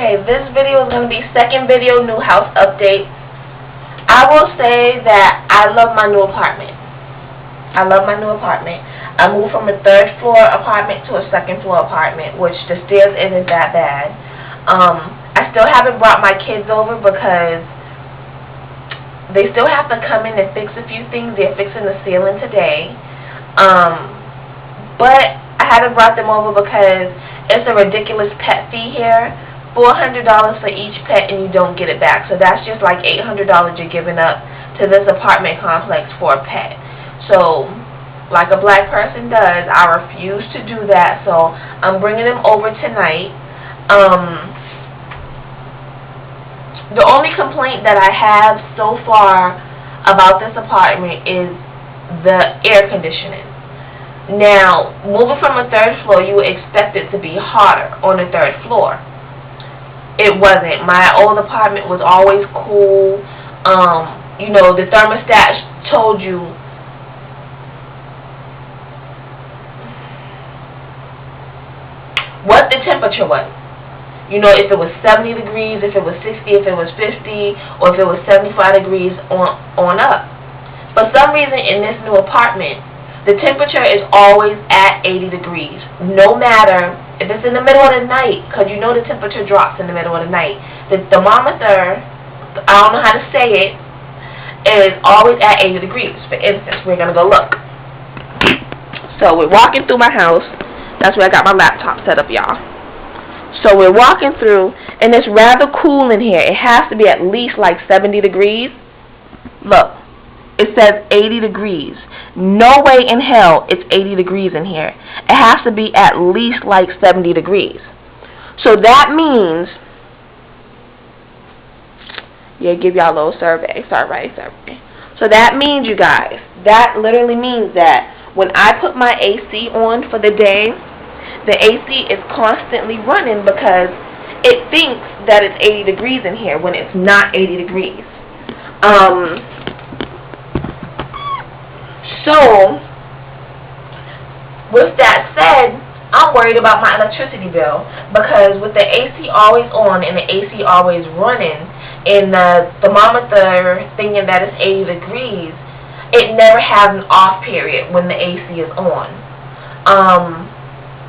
Okay, this video is going to be second video, new house update. I will say that I love my new apartment. I love my new apartment. I moved from a third floor apartment to a second floor apartment, which the stairs isn't that bad. I still haven't brought my kids over because they still have to come in and fix a few things. They're fixing the ceiling today. But I haven't brought them over because it's a ridiculous pet fee here. $400 for each pet and you don't get it back. So that's just like $800 you're giving up to this apartment complex for a pet. So, like a black person does, I refuse to do that. So I'm bringing them over tonight. The only complaint that I have so far about this apartment is the air conditioning. Now, moving from a third floor, you would expect it to be hotter on the third floor. It wasn't. My old apartment was always cool. You know, the thermostat told you what the temperature was. You know, if it was 70 degrees, if it was 60, if it was 50, or if it was 75 degrees on up. For some reason, in this new apartment, the temperature is always at 80 degrees. No matter if it's in the middle of the night, because you know the temperature drops in the middle of the night. The thermometer, I don't know how to say it, is always at 80 degrees. For instance, we're going to go look. So we're walking through my house. That's where I got my laptop set up, y'all. So we're walking through, and it's rather cool in here. It has to be at least like 70 degrees. Look, it says 80 degrees. No way in hell it's 80 degrees in here. It has to be at least like 70 degrees. So that means, yeah, give y'all a little survey. So that means, you guys, that literally means that when I put my AC on for the day, the AC is constantly running because it thinks that it's 80 degrees in here when it's not 80 degrees. So, with that said, I'm worried about my electricity bill because with the AC always on and the AC always running and the thermometer thinking that it's 80 degrees, it never has an off period when the AC is on.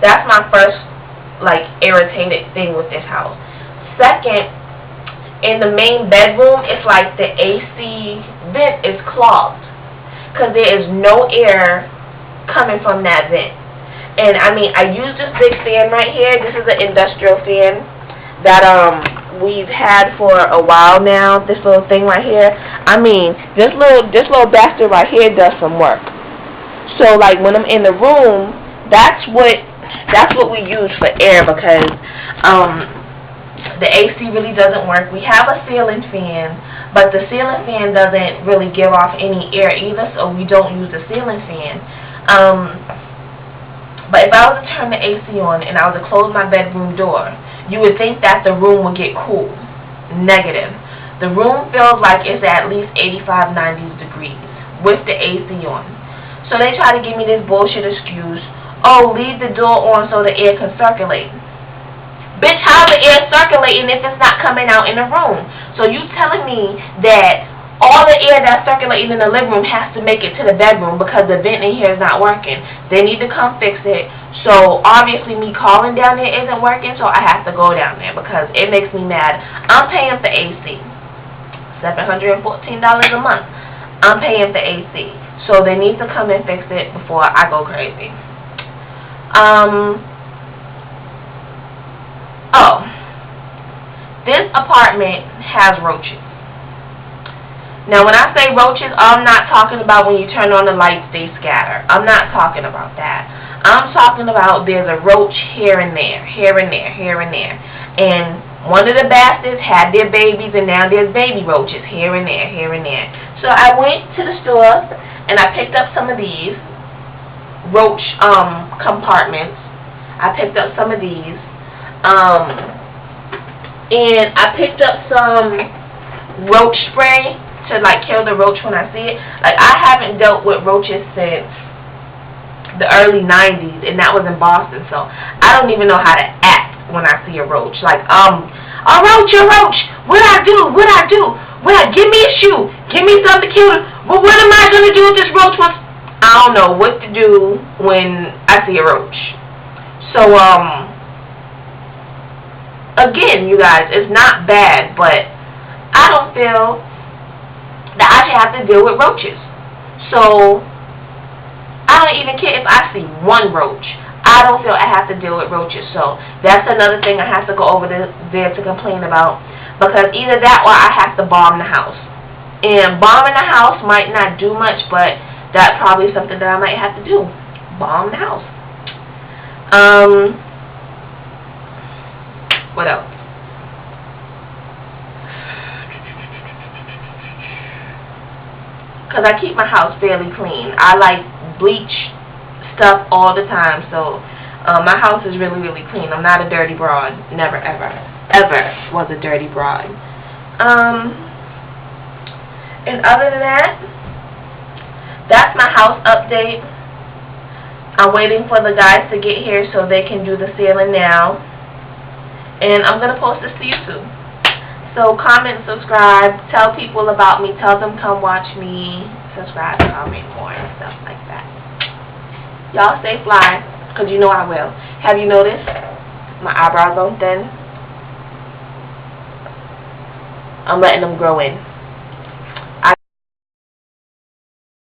That's my first, like, irritated thing with this house. Second, in the main bedroom, it's like the AC vent is clogged because there is no air coming from that vent. And I mean, I use this big fan right here. This is an industrial fan that we've had for a while now. This little thing right here. I mean, this little bastard right here does some work. So like when I'm in the room, that's what we use for air because the AC really doesn't work. We have a ceiling fan, but the ceiling fan doesn't really give off any air either, so we don't use the ceiling fan. But if I was to turn the AC on and I was to close my bedroom door, you would think that the room would get cool. Negative. The room feels like it's at least 85, 90 degrees with the AC on. So they try to give me this bullshit excuse. Oh, leave the door on so the air can circulate. Bitch, how's the air circulating if it's not coming out in the room? So you telling me that all the air that's circulating in the living room has to make it to the bedroom because the vent in here is not working. They need to come fix it. So obviously me calling down there isn't working, so I have to go down there because it makes me mad. I'm paying for AC. $714 a month. I'm paying for AC. So they need to come and fix it before I go crazy. This apartment has roaches. Now, when I say roaches, I'm not talking about when you turn on the lights, they scatter. I'm not talking about that. I'm talking about there's a roach here and there, here and there, here and there. And one of the bastards had their babies, and now there's baby roaches here and there, here and there. So I went to the store, and I picked up some of these roach compartments. I picked up some of these. And I picked up some roach spray to like kill the roach when I see it. Like, I haven't dealt with roaches since the early 90s, and that was in Boston, so I don't even know how to act when I see a roach. Like, A roach, what I do? Give me a shoe, give me something to kill it. Well, what am I going to do with this roach? I don't know what to do when I see a roach. So, again, you guys, it's not bad, but I don't feel that I should have to deal with roaches. So, I don't even care if I see one roach. I don't feel I have to deal with roaches. So, that's another thing I have to go over there to complain about. Because either that or I have to bomb the house. And bombing the house might not do much, but that's probably something that I might have to do. Bomb the house. What else? Because I keep my house fairly clean. I like bleach stuff all the time. So my house is really, really clean. I'm not a dirty broad. Never, ever was a dirty broad. And other than that, that's my house update. I'm waiting for the guys to get here so they can do the ceiling now. And I'm going to post this to YouTube. So comment, subscribe, tell people about me, tell them come watch me, subscribe, comment more and stuff like that. Y'all stay fly, because you know I will. Have you noticed my eyebrows are thin? I'm letting them grow in.